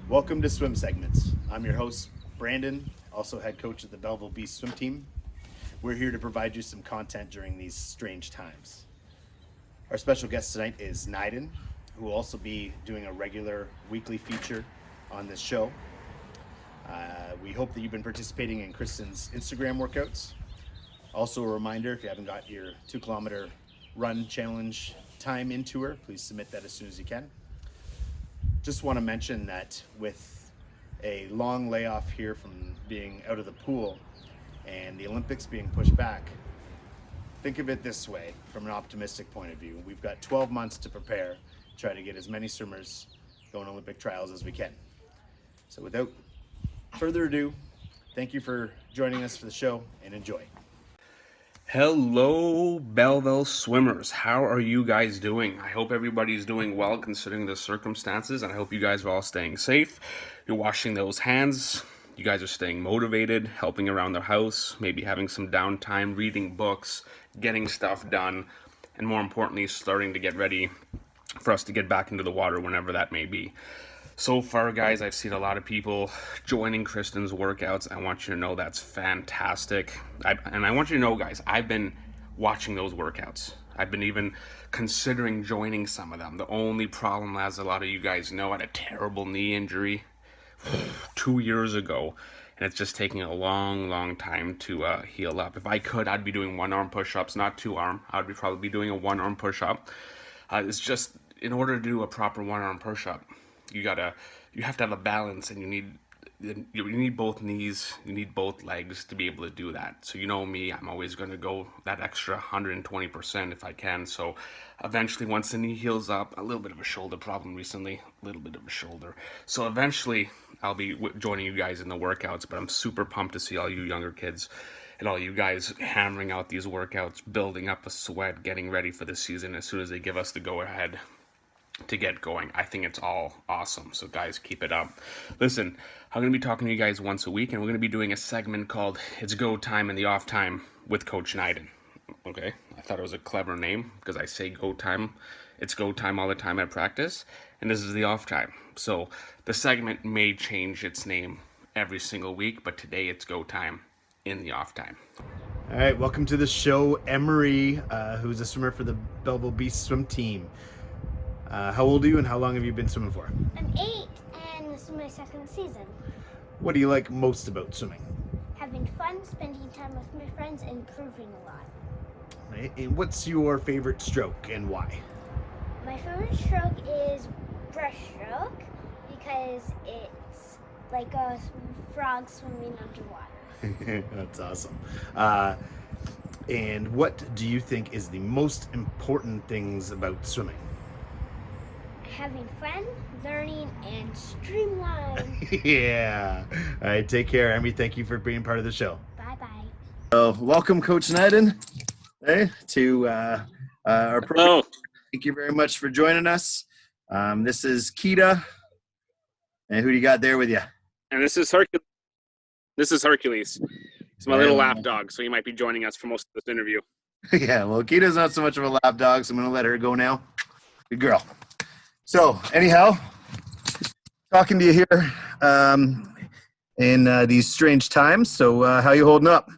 Welcome to Swim Segments. I'm your host, Brandon, also head coach of the Belleville Beast swim team. We're here to provide you some content during these strange times. Our special guest tonight is Naiden, who will also be doing a regular weekly feature on this show. We hope that you've been participating in Kristen's Instagram workouts. Also, a reminder, if you haven't got your 2 kilometer run challenge time into her, please submit that as soon as you can. Just want to mention that with a long layoff here from being out of the pool and the Olympics being pushed back, think of it this way from an optimistic point of view. We've got 12 months to prepare, try to get as many swimmers going Olympic trials as we can. So without further ado, thank you for joining us for the show and enjoy. Hello, Belleville swimmers. How are you guys doing? I hope everybody's doing well considering the circumstances, and I hope you guys are all staying safe. You're washing those hands. You guys are staying motivated, helping around the house, maybe having some downtime, reading books, getting stuff done, and more importantly, starting to get ready for us to get back into the water whenever that may be. So far, guys, I've seen a lot of people joining Kristen's workouts. I want you to know that's fantastic. And I want you to know, guys, I've been watching those workouts. I've been even considering joining some of them. The only problem, as a lot of you guys know, I had a terrible knee injury 2 years ago. And it's just taking a long time to heal up. If I could, I'd be doing 1-arm push-ups, not 2-arm. I'd probably be doing a 1-arm push-up. It's just, in order to do a proper 1-arm push-up, you have to have a balance, and you need both knees, you need both legs to be able to do that. So you know me, I'm always going to go that extra 120% if I can. So eventually, once the knee heals up, a little bit of a shoulder problem recently, a little bit of a shoulder. So eventually I'll be joining you guys in the workouts, but I'm super pumped to see all you younger kids and all you guys hammering out these workouts, building up a sweat, getting ready for the season as soon as they give us the go ahead to get going. I think it's all awesome. So guys, keep it up. Listen, I'm going to be talking to you guys once a week, and we're going to be doing a segment called It's Go Time in the Off Time with Coach Naiden. Okay, I thought it was a clever name because I say go time. It's go time all the time at practice, and this is the off time. So the segment may change its name every single week, but today it's go time in the off time. All right, welcome to the show, Emery, who's a swimmer for the Belleville Beast swim team. How old are you and how long have you been swimming for? I'm 8 and this is my second season. What do you like most about swimming? Having fun, spending time with my friends, and improving a lot. Right, and what's your favorite stroke and why? My favorite stroke is breaststroke because it's like a frog swimming underwater. That's awesome. And what do you think is the most important things about swimming? Having fun, learning, and streamline. Yeah. All right, take care, Emery. Thank you for being part of the show. Bye-bye. So, welcome, Coach Naiden, to our program. Hello. Thank you very much for joining us. This is Kita. And who do you got there with you? And this is Hercules. He's my little lap dog, so he might be joining us for most of this interview. Yeah, well, Kita's not so much of a lap dog, so I'm going to let her go now. Good girl. So, anyhow, talking to you here in these strange times. So, how you holding up?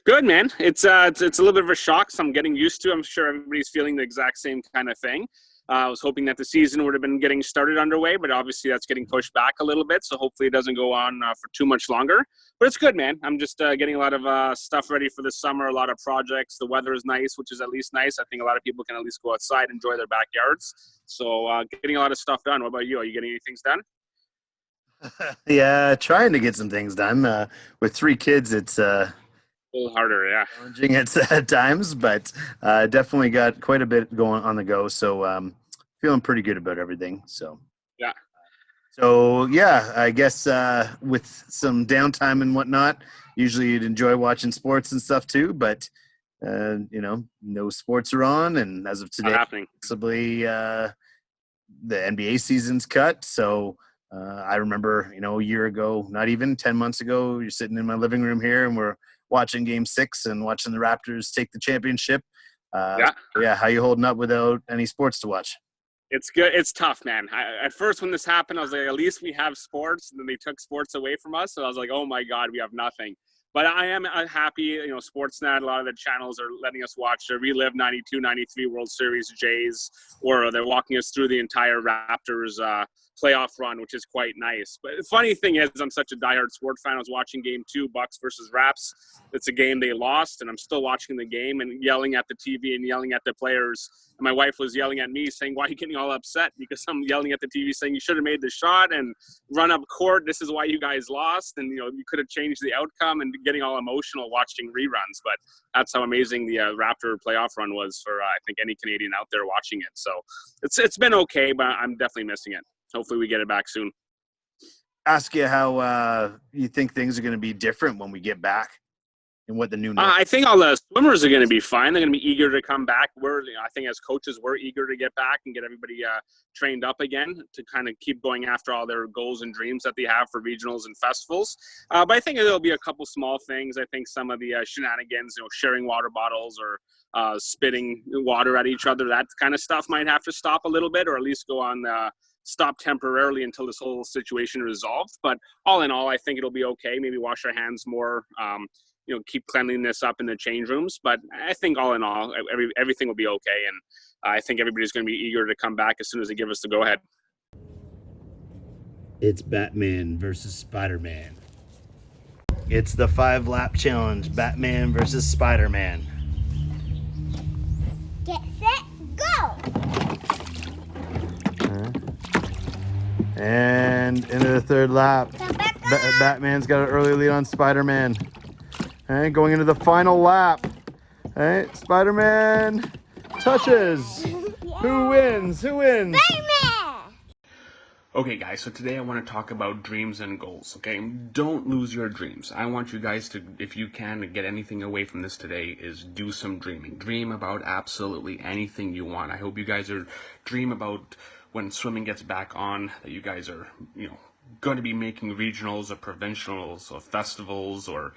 Good, man. It's a little bit of a shock, so I'm getting used to. I'm sure everybody's feeling the exact same kind of thing. I was hoping that the season would have been getting started underway, but obviously that's getting pushed back a little bit. So hopefully it doesn't go on for too much longer. But it's good, man. I'm just getting a lot of stuff ready for the summer, a lot of projects. The weather is nice, which is at least nice. I think a lot of people can at least go outside, enjoy their backyards. So getting a lot of stuff done. What about you? Are you getting any things done? Yeah, trying to get some things done. With 3 kids, it's A little harder, yeah. challenging at times, but definitely got quite a bit going on the go. So feeling pretty good about everything. So Yeah. So yeah, I guess with some downtime and whatnot, usually you'd enjoy watching sports and stuff too. But no sports are on, and as of today, Not happening. possibly the NBA season's cut. So I remember, a year ago, not even 10 months ago, you're sitting in my living room here, and we're watching Game 6 and watching the Raptors take the championship. Yeah. Yeah, how you holding up without any sports to watch? It's good. It's tough, man. At first, when this happened, I was like, at least we have sports. And then they took sports away from us. So I was like, oh my God, we have nothing. But I am happy, you know, Sportsnet, a lot of the channels are letting us watch the relive 92, 93 World Series Jays, or they're walking us through the entire Raptors playoff run, which is quite nice. But the funny thing is, I'm such a diehard sport fan. I was watching game 2, Bucks versus Raps. It's a game they lost, and I'm still watching the game and yelling at the TV and yelling at the players. And my wife was yelling at me saying, why are you getting all upset? Because I'm yelling at the TV saying, you should have made the shot and run up court. This is why you guys lost. And, you know, you could have changed the outcome, and getting all emotional watching reruns. But that's how amazing the Raptor playoff run was for, I think, any Canadian out there watching it. So it's been okay, but I'm definitely missing it. Hopefully we get it back soon. Ask you how you think things are going to be different when we get back, and what the new. I think all the swimmers are going to be fine. They're going to be eager to come back. I think as coaches, we're eager to get back and get everybody trained up again to kind of keep going after all their goals and dreams that they have for regionals and festivals. But I think there'll be a couple small things. I think some of the shenanigans, you know, sharing water bottles or spitting water at each other, that kind of stuff might have to stop a little bit, or at least go on stop temporarily until this whole situation is resolved. But all in all, I think it'll be okay. Maybe wash our hands more, you know, keep cleanliness up in the change rooms. But I think all in all, everything will be okay. And I think everybody's going to be eager to come back as soon as they give us the go-ahead. It's Batman versus Spider-Man. It's the 5-lap challenge, Batman versus Spider-Man. Get set, go! And into the 3rd lap. Come back up. Batman's got an early lead on Spider-Man. And going into the final lap. Hey, Spider-Man touches. Who wins? Who wins? Batman! Okay, guys, so today I want to talk about dreams and goals, okay? Don't lose your dreams. I want you guys to, if you can, to get anything away from this today, is do some dreaming. Dream about absolutely anything you want. I hope you guys dream about when swimming gets back on, that you guys are, you know, going to be making regionals or provincials or festivals, or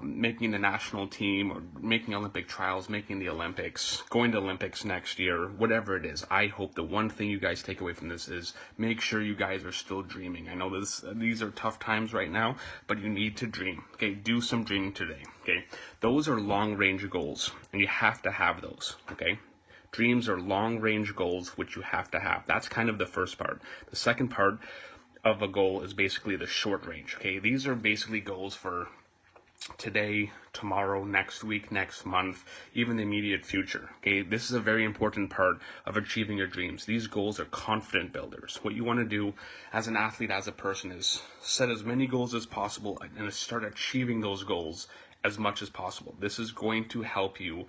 making the national team, or making Olympic trials, making the Olympics, going to Olympics next year, whatever it is. I hope the one thing you guys take away from this is make sure you guys are still dreaming. I know these are tough times right now, but you need to dream. Okay, do some dreaming today. Okay, those are long-range goals, and you have to have those. Okay. Dreams are long-range goals, which you have to have. That's kind of the first part. The second part of a goal is basically the short range. Okay, these are basically goals for today, tomorrow, next week, next month, even the immediate future. Okay, this is a very important part of achieving your dreams. These goals are confident builders. What you want to do as an athlete, as a person, is set as many goals as possible and start achieving those goals as much as possible. This is going to help you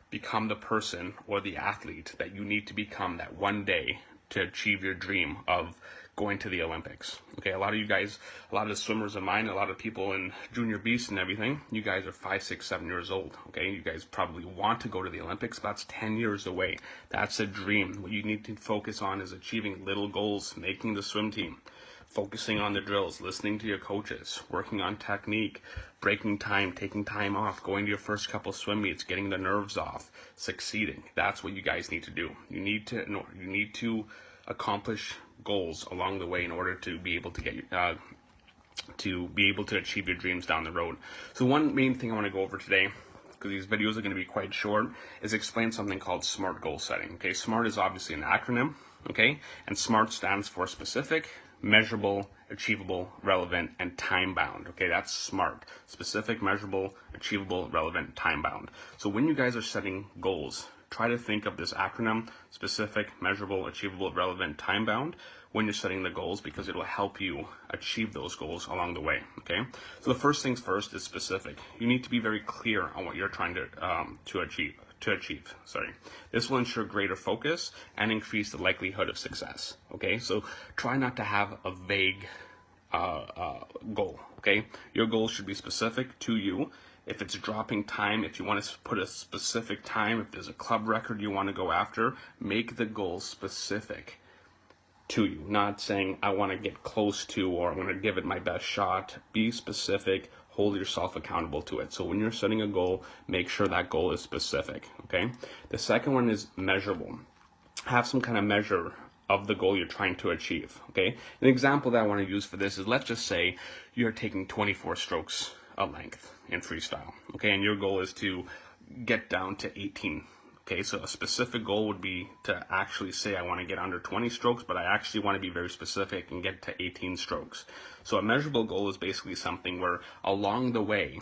become the person or the athlete that you need to become that one day to achieve your dream of going to the Olympics. Okay, a lot of you guys, a lot of the swimmers of mine, a lot of people in Junior Beast and everything, you guys are 5, 6, 7 years old. Okay, you guys probably want to go to the Olympics, but that's 10 years away. That's a dream. What you need to focus on is achieving little goals, making the swim team, focusing on the drills, listening to your coaches, working on technique, breaking time, taking time off, going to your first couple swim meets, getting the nerves off, succeeding. That's what you guys need to do. You need to accomplish goals along the way in order to be able to get to achieve your dreams down the road. So one main thing I want to go over today, because these videos are going to be quite short, is explain something called SMART goal setting. Okay, SMART is obviously an acronym, okay, and SMART stands for specific, measurable, achievable, relevant, and time-bound. Okay, that's SMART. Specific, measurable, achievable, relevant, time-bound. So when you guys are setting goals, try to think of this acronym, specific, measurable, achievable, relevant, time-bound, when you're setting the goals, because it will help you achieve those goals along the way. Okay, so the first things first is specific. You need to be very clear on what you're trying to achieve. This will ensure greater focus and increase the likelihood of success. Okay, so try not to have a vague goal. Okay, your goal should be specific to you. If it's dropping time, if you want to put a specific time, if there's a club record you want to go after, make the goal specific to you, not saying I want to get close to, or I want to give it my best shot. Be specific, hold yourself accountable to it. So when you're setting a goal, make sure that goal is specific. Okay, the second one is measurable. Have some kind of measure of the goal you're trying to achieve, okay? An example that I want to use for this is, let's just say you're taking 24 strokes a length in freestyle, okay? And your goal is to get down to 18. Okay, so a specific goal would be to actually say I want to get under 20 strokes, but I actually want to be very specific and get to 18 strokes. So a measurable goal is basically something where along the way,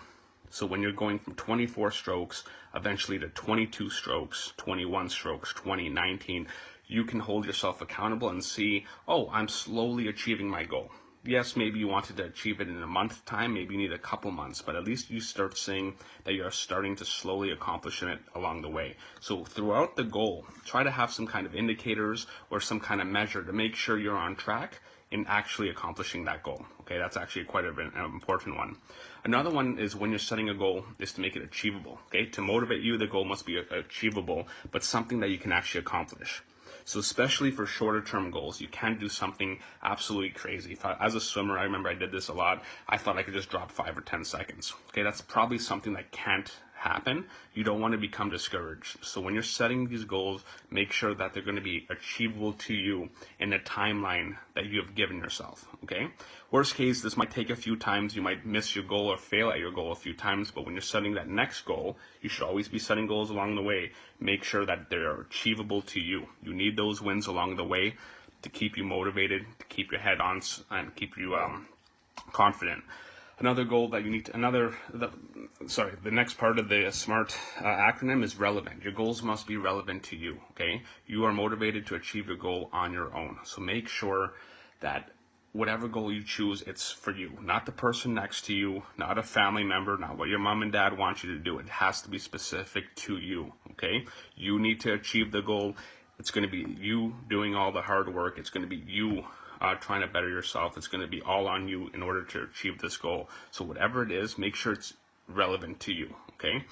so when you're going from 24 strokes eventually to 22 strokes, 21 strokes, 20, 19, you can hold yourself accountable and see, oh, I'm slowly achieving my goal. Yes, maybe you wanted to achieve it in a month time, maybe you need a couple months, but at least you start seeing that you're starting to slowly accomplish it along the way. So throughout the goal, try to have some kind of indicators or some kind of measure to make sure you're on track in actually accomplishing that goal. Okay, that's actually quite an important one. Another one is when you're setting a goal is to make it achievable. Okay, to motivate you, the goal must be achievable, but something that you can actually accomplish. So especially for shorter term goals, you can't do something absolutely crazy. As a swimmer, I remember I did this a lot. I thought I could just drop 5 or 10 seconds. Okay, that's probably something that can't happen. You don't want to become discouraged. So when you're setting these goals, make sure that they're going to be achievable to you in the timeline that you have given yourself. Okay, worst case, this might take a few times. You might miss your goal or fail at your goal a few times, but when you're setting that next goal, you should always be setting goals along the way. Make sure that they're achievable to you. You need those wins along the way to keep you motivated, to keep your head on, and keep you confident. Another goal that you need to, the next part of the SMART acronym is relevant. Your goals must be relevant to you, okay? You are motivated to achieve your goal on your own. So make sure that whatever goal you choose, it's for you, not the person next to you, not a family member, not what your mom and dad want you to do. It has to be specific to you, okay? You need to achieve the goal. It's going to be you doing all the hard work. It's going to be you trying to better yourself. It's going to be all on you in order to achieve this goal. So whatever it is, make sure it's relevant to you, okay?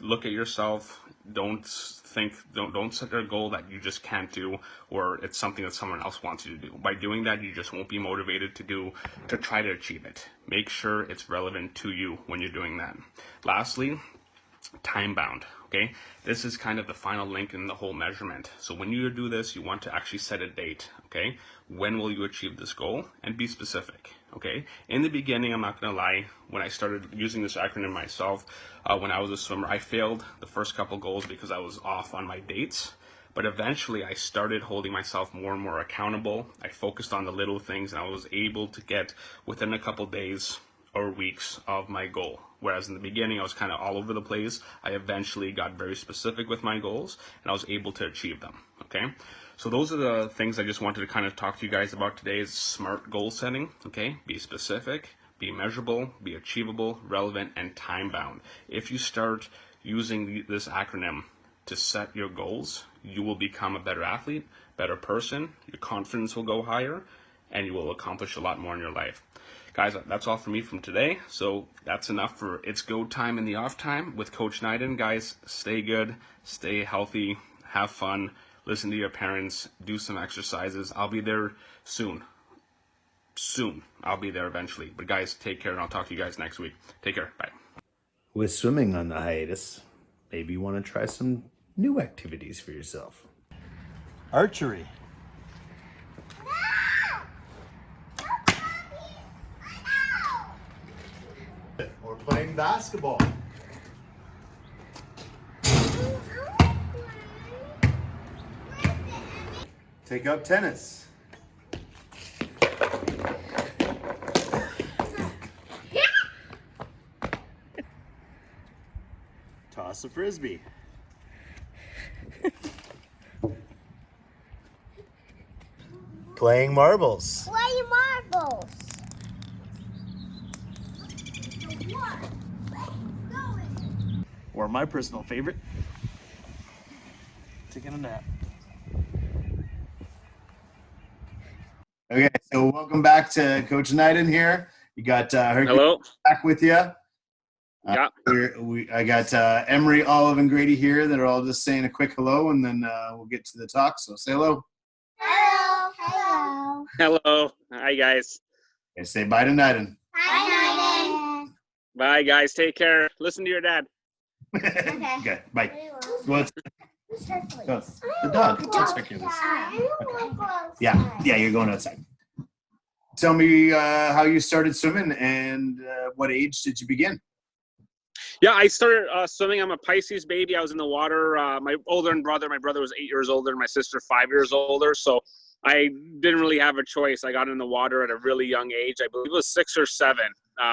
Look at yourself. Don't set a goal that you just can't do, or it's something that someone else wants you to do. By doing that, you just won't be motivated to try to achieve it. Make sure it's relevant to you when you're doing that. Lastly, time bound. Okay, this is kind of the final link in the whole measurement. So when you do this, you want to actually set a date. Okay, when will you achieve this goal, and be specific. Okay, in the beginning, I'm not gonna lie, when I started using this acronym myself, when I was a swimmer, I failed the first couple goals because I was off on my dates. But eventually I started holding myself more and more accountable. I focused on the little things, and I was able to get within a couple days or weeks of my goal. Whereas in the beginning, I was kind of all over the place. I eventually got very specific with my goals, and I was able to achieve them, okay? So those are the things I just wanted to kind of talk to you guys about today, is SMART goal setting, okay? Be specific, be measurable, be achievable, relevant, and time-bound. If you start using this acronym to set your goals, you will become a better athlete, better person, your confidence will go higher, and you will accomplish a lot more in your life. Guys, that's all for me from today. So that's enough for It's Go Time in the Off Time with Coach Neiden. Guys, stay good, stay healthy, have fun, listen to your parents, do some exercises. I'll be there soon. I'll be there eventually. But guys, take care, and I'll talk to you guys next week. Take care. Bye. With swimming on the hiatus, maybe you want to try some new activities for yourself. Archery. Or playing basketball. Take up tennis. Toss a frisbee. Playing marbles. Play marbles. Or my personal favorite, taking a nap. Okay, so welcome back to Coach Neiden here. You got Hercules Hello. back with you. Yeah. I got Emery, Olive, and Grady here that are all just saying a quick hello, and then we'll get to the talk. So say hello. Hello. Hello. Hello. Hi, guys. Okay, say bye to Neiden. Hi, Neiden. Bye, guys. Take care. Listen to your dad. Okay, bye. Well, Who's Hercules? Go. The dog. That's Hercules. Yeah, you're going outside. Tell me how you started swimming and what age did you begin? Yeah, I started swimming. I'm a Pisces baby. I was in the water. My brother was 8 years older, and my sister 5 years older. So I didn't really have a choice. I got in the water at a really young age. I believe it was 6 or 7.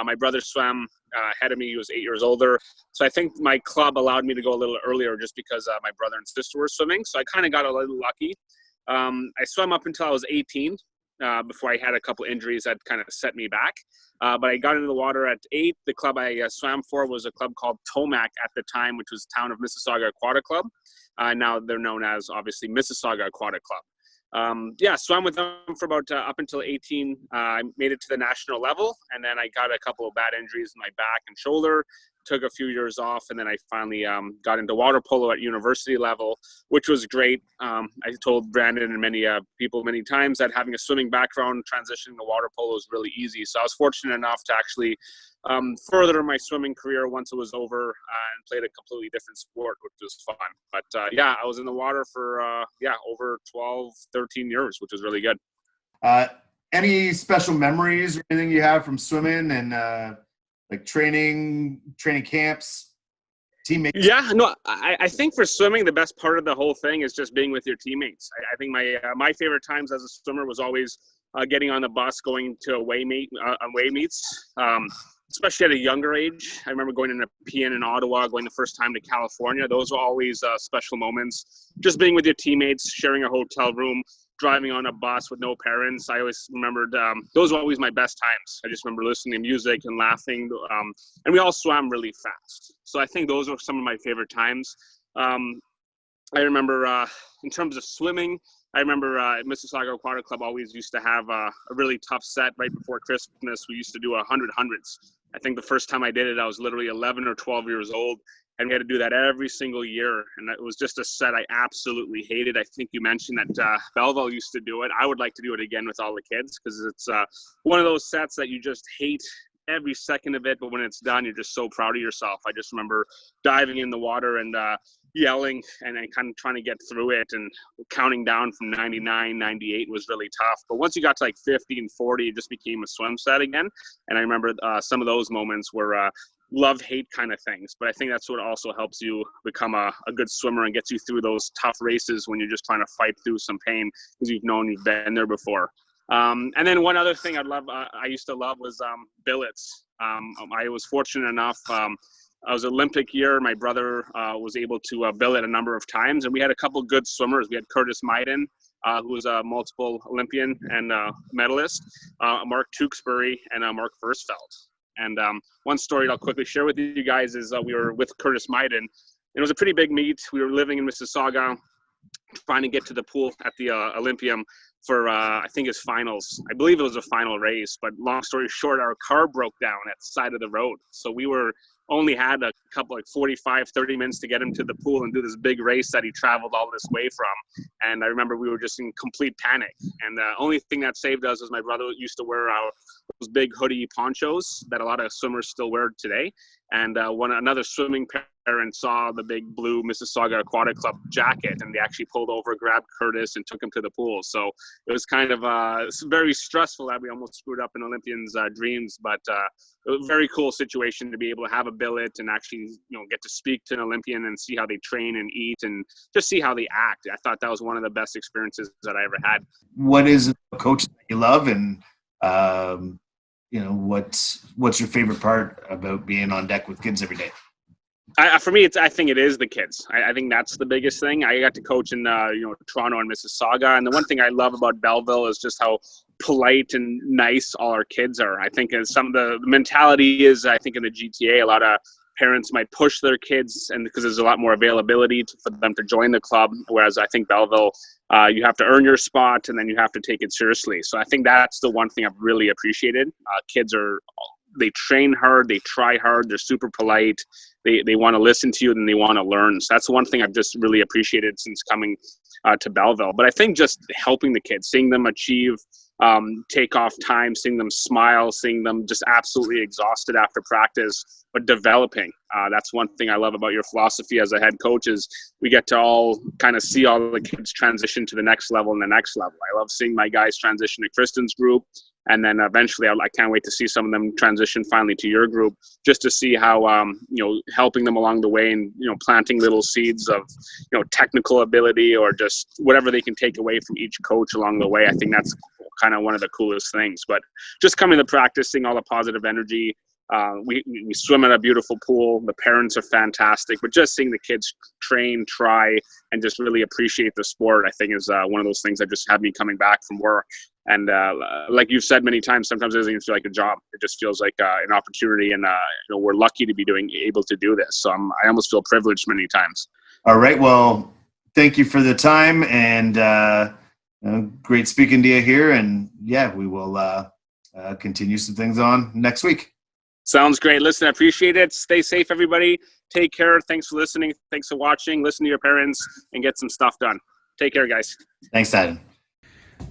My brother swam ahead of me. He was 8 years older. So I think my club allowed me to go a little earlier just because my brother and sister were swimming. So I kind of got a little lucky. I swam up until I was 18. Before I had a couple injuries that kind of set me back. But I got into the water at 8. The club I swam for was a club called Tomac at the time, which was Town of Mississauga Aquatic Club. Now they're known as, obviously, Mississauga Aquatic Club. Swam with them for about up until 18. I made it to the national level, and then I got a couple of bad injuries in my back and shoulder. Took a few years off, and then I finally got into water polo at university level, which was great. I told Brandon and many people many times that having a swimming background, transitioning to water polo is really easy. So I was fortunate enough to actually further my swimming career once it was over and played a completely different sport, which was fun. But I was in the water for over 12, 13 years, which was really good. Any special memories or anything you have from swimming and like training camps, teammates? Yeah, no, I think for swimming, the best part of the whole thing is just being with your teammates. I think my favorite times as a swimmer was always getting on the bus, going to away meets, especially at a younger age. I remember going in a PN in Ottawa, going the first time to California. Those were always special moments. Just being with your teammates, sharing a hotel room, driving on a bus with no parents. I always remembered those were always my best times. I just remember listening to music and laughing, and we all swam really fast. So I think those were some of my favorite times. I remember in terms of swimming, I remember Mississauga Aquatic Club always used to have a really tough set right before Christmas. We used to do 100 hundreds. I think the first time I did it, I was literally 11 or 12 years old. And we had to do that every single year. And it was just a set I absolutely hated. I think you mentioned that Belleville used to do it. I would like to do it again with all the kids because it's one of those sets that you just hate every second of it. But when it's done, you're just so proud of yourself. I just remember diving in the water and yelling and kind of trying to get through it, and counting down from 99, 98 was really tough. But once you got to like 50 and 40, it just became a swim set again. And I remember some of those moments were love-hate kind of things. But I think that's what also helps you become a good swimmer and gets you through those tough races when you're just trying to fight through some pain because you've been there before. And then one other thing I used to love was billets. I was fortunate enough. I was Olympic year. My brother was able to billet a number of times, and we had a couple good swimmers. We had Curtis Myden, who was a multiple Olympian and medalist, Mark Tewksbury, and Mark Versfeld. And one story I'll quickly share with you guys is we were with Curtis Myden. It was a pretty big meet. We were living in Mississauga, trying to get to the pool at the Olympium for, I think, his finals. I believe it was a final race, but long story short, our car broke down at the side of the road. So we only had a couple, like 45, 30 minutes to get him to the pool and do this big race that he traveled all this way from. And I remember we were just in complete panic. And the only thing that saved us was my brother used to wear those big hoodie ponchos that a lot of swimmers still wear today. And another swimming parent saw the big blue Mississauga Aquatic Club jacket, and they actually pulled over, grabbed Curtis, and took him to the pool. So it was kind of very stressful that we almost screwed up an Olympian's dreams, but it was a very cool situation to be able to have a billet and actually get to speak to an Olympian and see how they train and eat and just see how they act. I thought that was one of the best experiences that I ever had. What is a coach that you love, and what's your favorite part about being on deck with kids every day? For me, I think it is the kids. I think that's the biggest thing. I got to coach in Toronto and Mississauga, and the one thing I love about Belleville is just how polite and nice all our kids are. I think some of the mentality is, I think in the GTA, a lot of parents might push their kids, and because there's a lot more availability for them to join the club, whereas I think Belleville, you have to earn your spot, and then you have to take it seriously. So I think that's the one thing I've really appreciated. Kids are they train hard, they try hard, they're super polite, they want to listen to you, and they want to learn. So that's one thing I've just really appreciated since coming to Belleville. But I think just helping the kids, seeing them achieve, take off time, seeing them smile, seeing them just absolutely exhausted after practice, but developing. That's one thing I love about your philosophy as a head coach is we get to all kind of see all the kids transition to the next level and the next level. I love seeing my guys transition to Kristen's group. And then eventually, I can't wait to see some of them transition finally to your group, just to see how, helping them along the way and, planting little seeds of, technical ability or just whatever they can take away from each coach along the way. I think that's kind of one of the coolest things. But just coming to practice, seeing all the positive energy. We swim at a beautiful pool. The parents are fantastic, but just seeing the kids train, try, and just really appreciate the sport, I think is one of those things that just have me coming back from work. And like you've said many times, sometimes it doesn't even feel like a job. It just feels like an opportunity, and we're lucky to be able to do this. So I almost feel privileged many times. All right. Well, thank you for the time, and great speaking to you here. And yeah, we will continue some things on next week. Sounds great. Listen, I appreciate it. Stay safe, everybody. Take care. Thanks for listening. Thanks for watching. Listen to your parents and get some stuff done. Take care, guys. Thanks, Adam.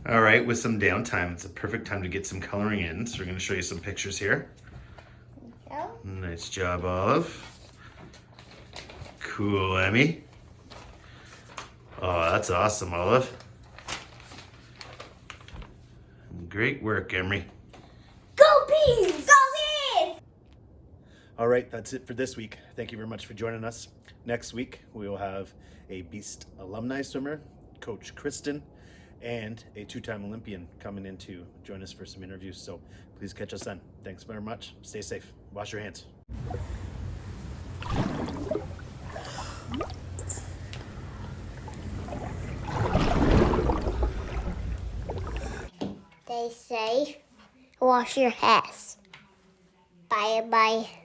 All right, with some downtime, it's a perfect time to get some coloring in. So we're going to show you some pictures here. Nice job, Olive. Cool, Emmy. Oh, that's awesome, Olive. Great work, Emery. Go Bees! Go Bees! All right, that's it for this week. Thank you very much for joining us. Next week, we will have a Beast alumni swimmer, Coach Kristen, and a two-time Olympian coming in to join us for some interviews. So please catch us then. Thanks very much. Stay safe. Wash your hands. Stay safe. Wash your hands. Bye-bye.